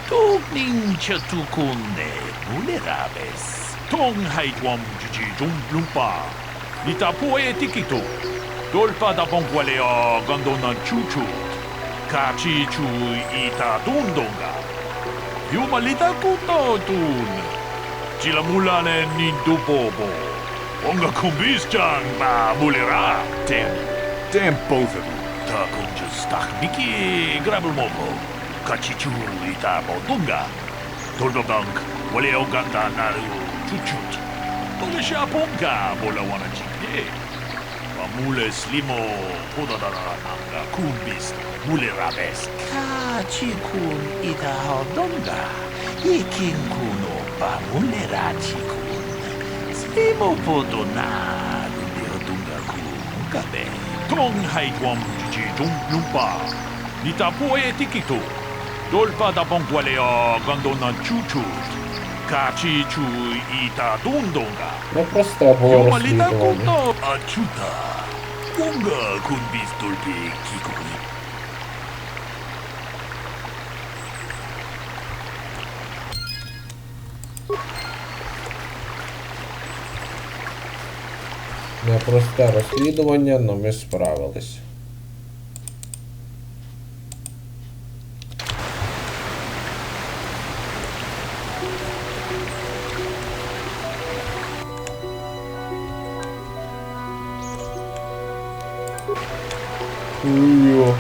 [SPEAKER 9] Tugning chatukunne mulerabes. Tong haitwam jiji lumpa. Nita poe tikito. Dolpa da bonkwalea gandona chuchut. Kachi chu ita tundonga. Yumalita kuto tun. Sila mula na nindu bobo. Onga kumbisjang ba mulera.
[SPEAKER 11] Damn both of you.
[SPEAKER 9] Ta kunja stakmiki grabel mobo. Kachichu ita bodunga. Tordobank wale oganda naru chuchut. Bola shaponga bola wana chikne. Mule slimo podadara nanga kumbis mulera bes. Kachikun ita hodonga. Ikin kuno ba mulera chikun. Slimo podona dunga kungabe. Tong haitwam ji jung lumpa. Nita poe tikito. Dolpa da bongualeo gandona chuchut. Kachi chu ita dundonga.
[SPEAKER 1] Ну просто було
[SPEAKER 9] Yomalita
[SPEAKER 1] розслідування.
[SPEAKER 9] kunto achuta. Kunga kunbis dolpe kikoi.
[SPEAKER 1] Непросте розслідування, але ми справились. Йо.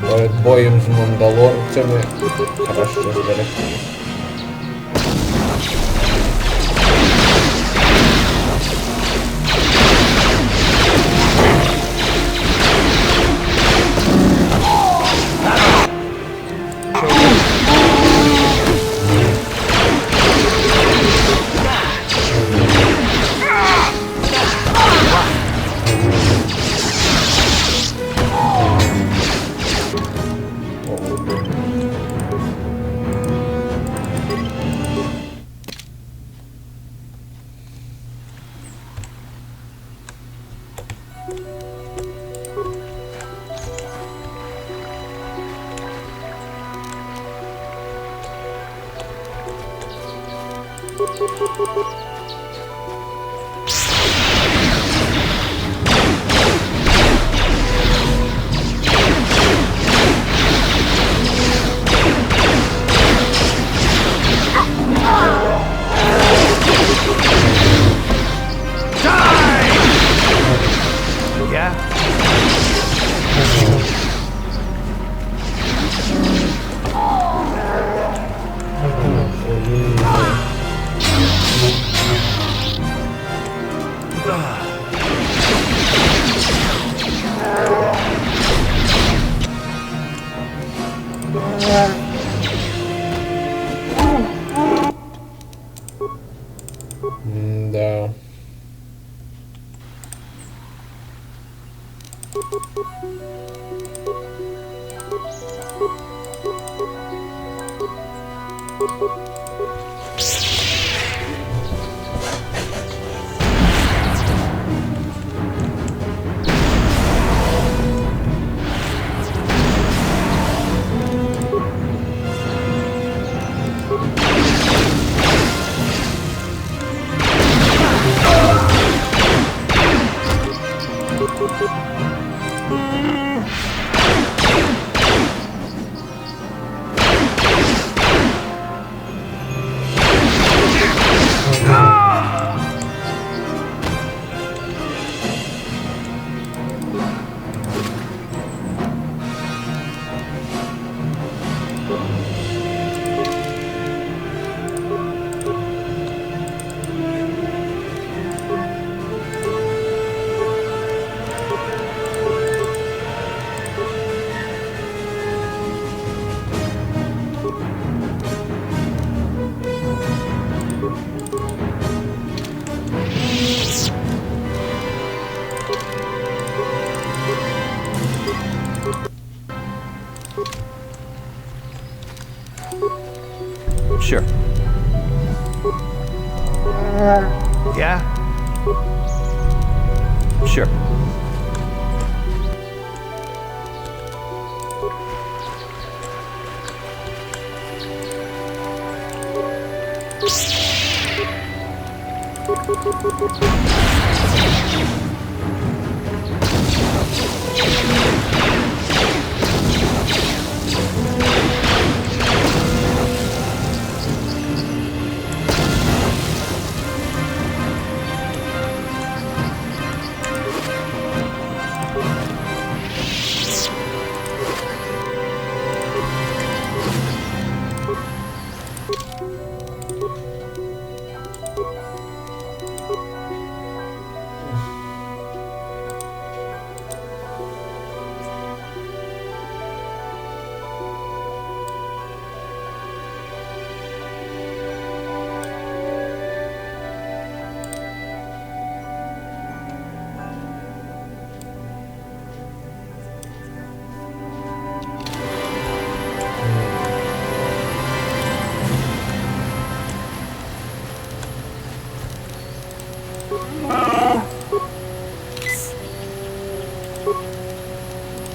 [SPEAKER 1] Перед боєм з мандалорцями краще зберегти.
[SPEAKER 11] Sure.
[SPEAKER 9] Yeah?
[SPEAKER 11] Sure.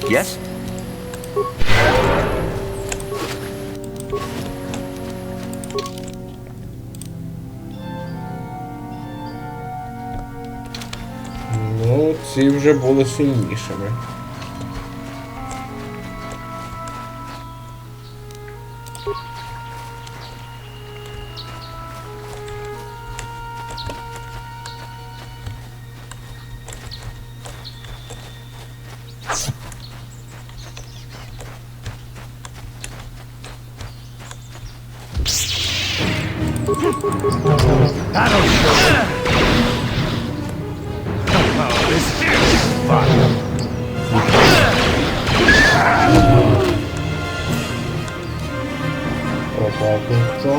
[SPEAKER 9] Yes?
[SPEAKER 1] Ну, ці вже були сильнішими.
[SPEAKER 9] That'll show you. Oh, this is fun.
[SPEAKER 1] Опа, тут що?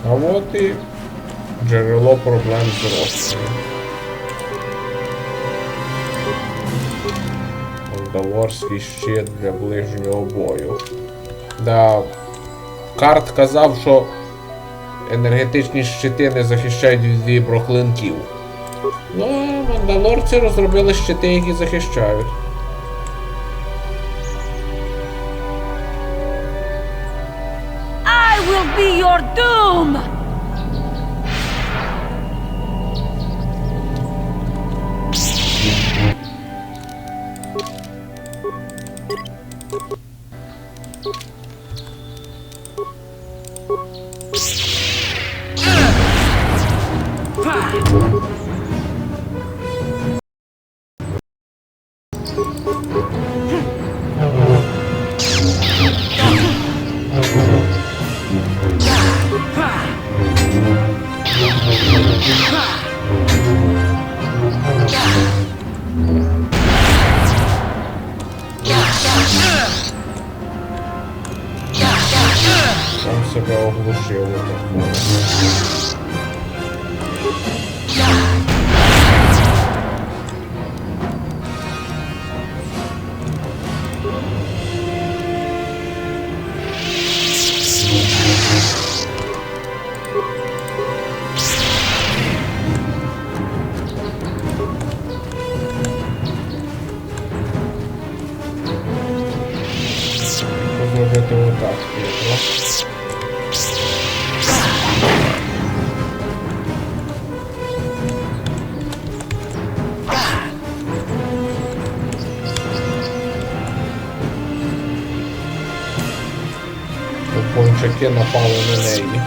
[SPEAKER 1] А от і джерело проблем з ростом. Мандалорський щит для ближнього бою. Да, Карт казав, що енергетичні щити не захищають від віброклинків. Ну, мандалорці розробили щити, які захищають.
[SPEAKER 10] I will be your doom!
[SPEAKER 1] Он себе оглушив. зробити отак хитро. Кончики напали на неї.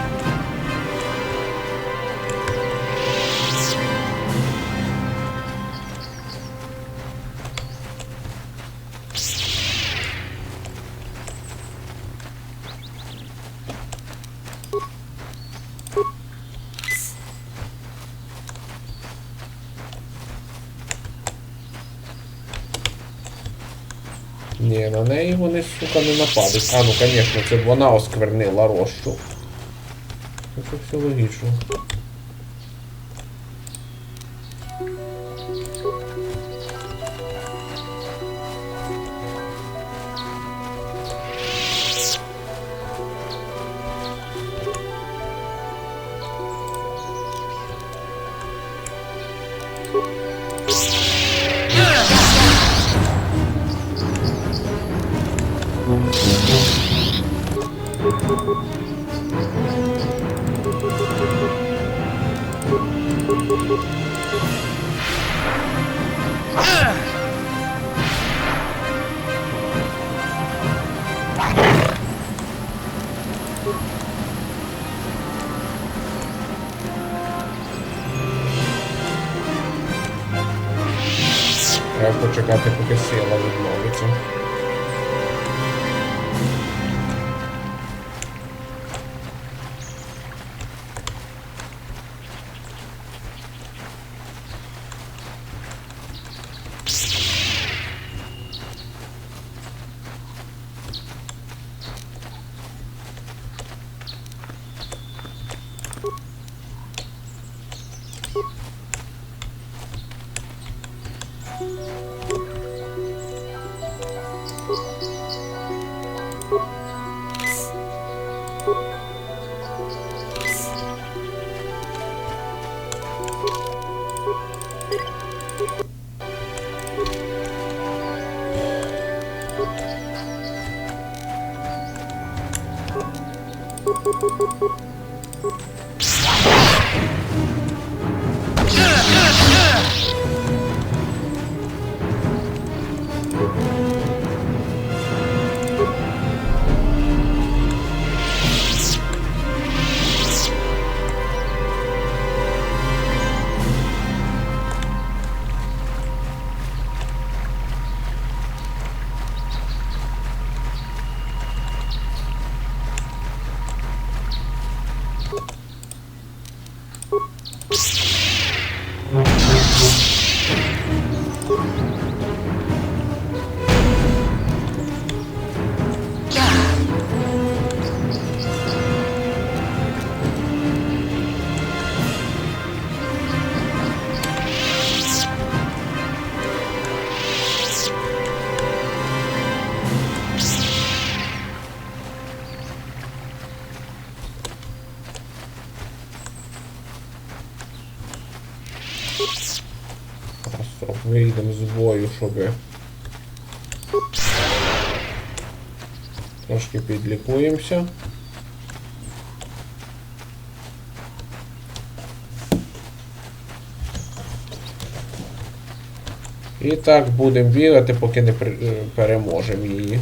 [SPEAKER 1] Ні, на неї вони, сука, не нападуть. А, ну, звісно, це вона осквернила розчу. Це все логічно. Треба почекати, поки сила відновиться. Вийдемо з бою, щоб трошки підлікуємося. І так будемо бігати, поки не переможемо її.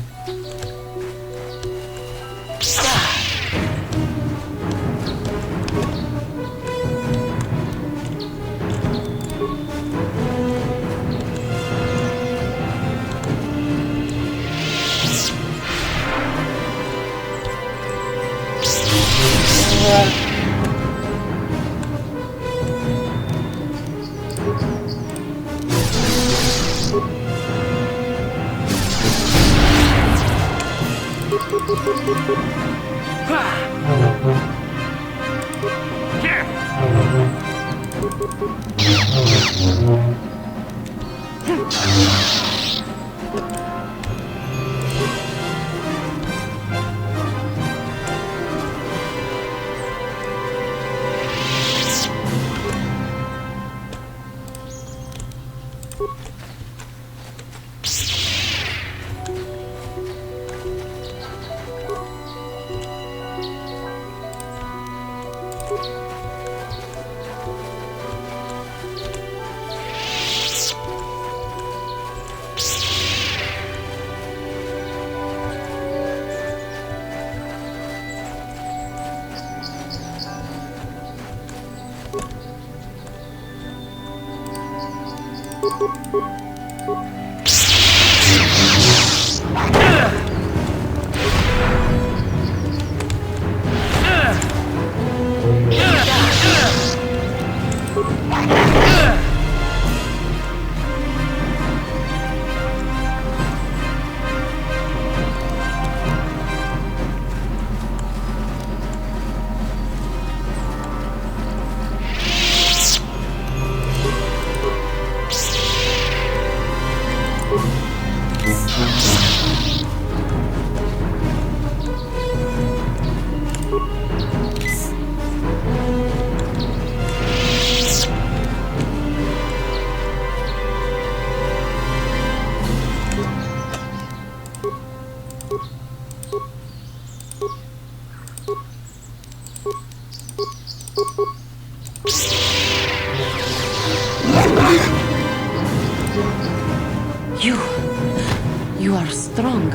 [SPEAKER 10] You are strong.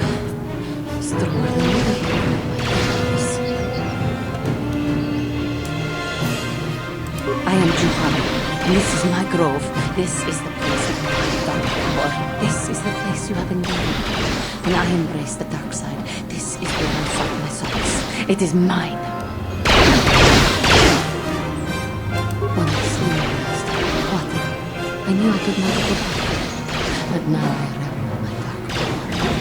[SPEAKER 10] Stronger than me. I am Juhan, and this is my grove. This is the place of my dark power. This is the place you have invaded. And I embrace the dark side. This is where I fight my souls. It is mine. When I slew my master, what? I knew I could never go back. But now I revel in my dark power.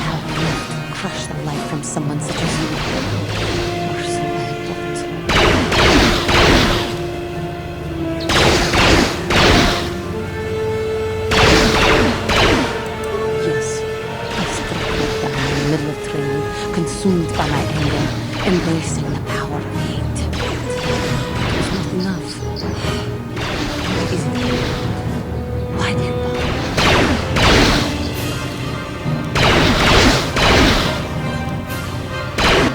[SPEAKER 10] How I love to crush the life from someone such as you. Or so I have thought. Yes, I struggled down in the middle of training, consumed by my anger, embracing the power of hate. It was not enough. Is it? Why do you bother?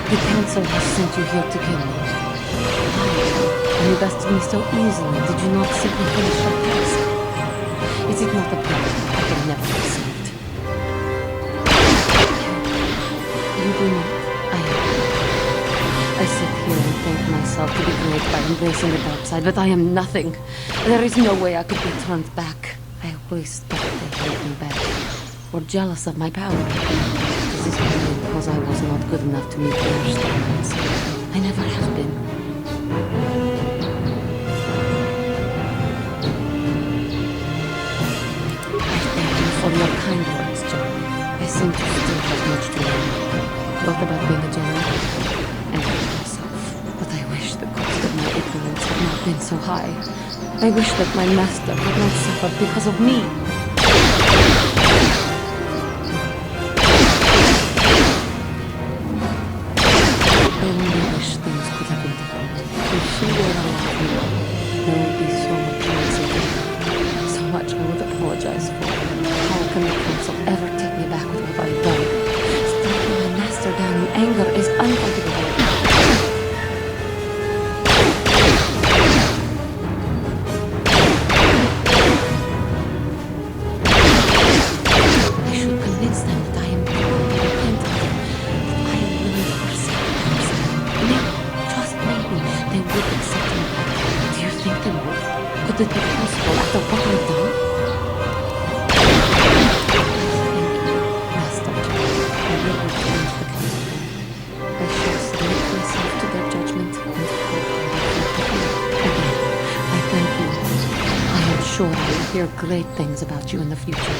[SPEAKER 10] The council has sent you here to kill me. And you bested me so easily. Did you not simply finish your task? Is it not a problem I can never be saved? You do not. I sit here and thank myself to be great by embracing the dark side, but I am nothing. There is no way I could be turned back. I always thought they held me back, or jealous of my power. This is only because I was not good enough to meet their standards. I never have been. I thank you for your kind words, John. I seem to still have much to learn, both about being a general and about myself. But I wish the cost of my ignorance had not been so high. I wish that my master had not suffered because of me. I only wish things could have been different. If she were alive now, there would be so much easier. So much I would apologize for. How can the council ever take me back with what I've done? Striking my master down in anger is unforgivable. I should convince them that I am truly repentant. That I am willing to forsake the council. Maybe, just maybe, they would accept me back. Do you think they would? Could it be possible after what I've done? Master, I will return to the council. I shall submit myself to their judgment and hope again, I thank you. I am sure I will hear great things about you in the future.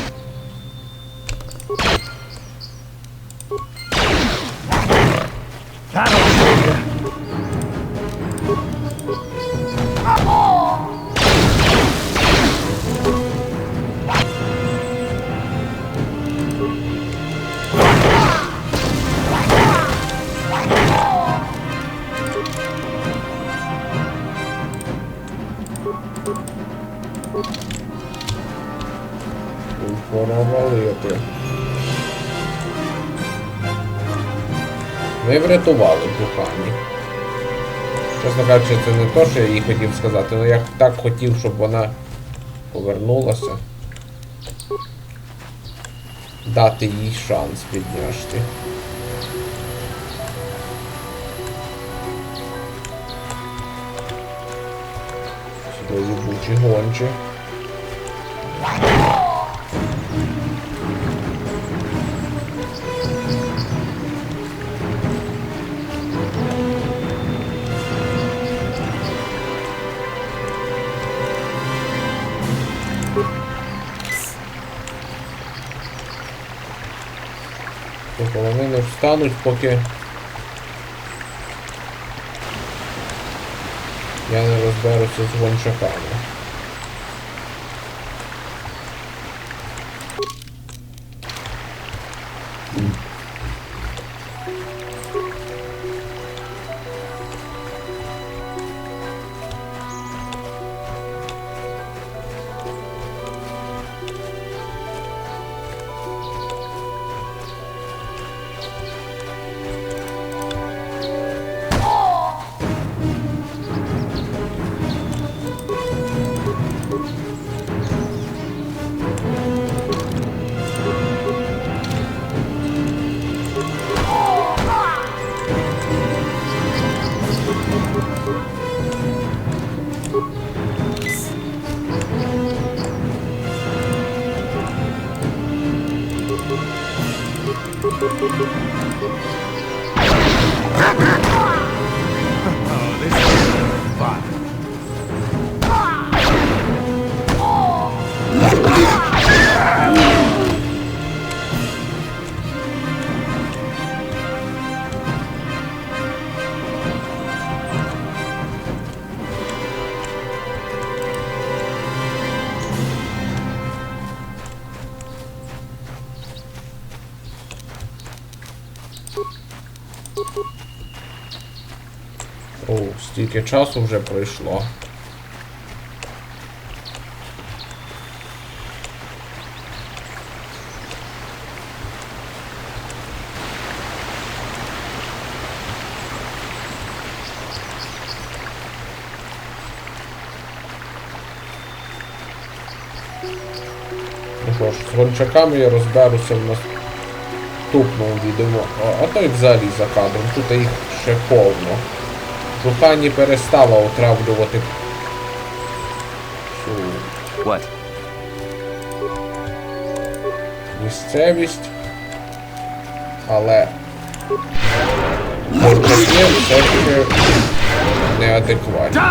[SPEAKER 1] Провалити. Ми врятували Джухані. Чесно кажучи, це не те, що я їй хотів сказати, але я так хотів, щоб вона повернулася. Дати їй шанс підняшти. Сюди їбучі гончі. не встануть, поки я не розберуся з гончаками.
[SPEAKER 7] Oh, this is fun.
[SPEAKER 1] О, стільки часу вже пройшло. Ну що ж, з гончаками я розберуся в наступному відео. А то й взагалі за кадром, тут їх ще повно. Жухані перестала отравлювати цю місцевість, але гончаки все ще неадекватні.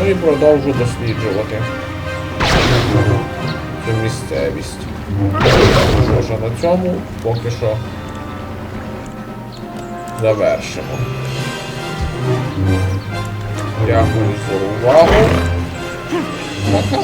[SPEAKER 1] Ну і продовжу досліджувати цю місцевість. Що ж, а на цьому поки що завершимо. Дякую за увагу. Пока.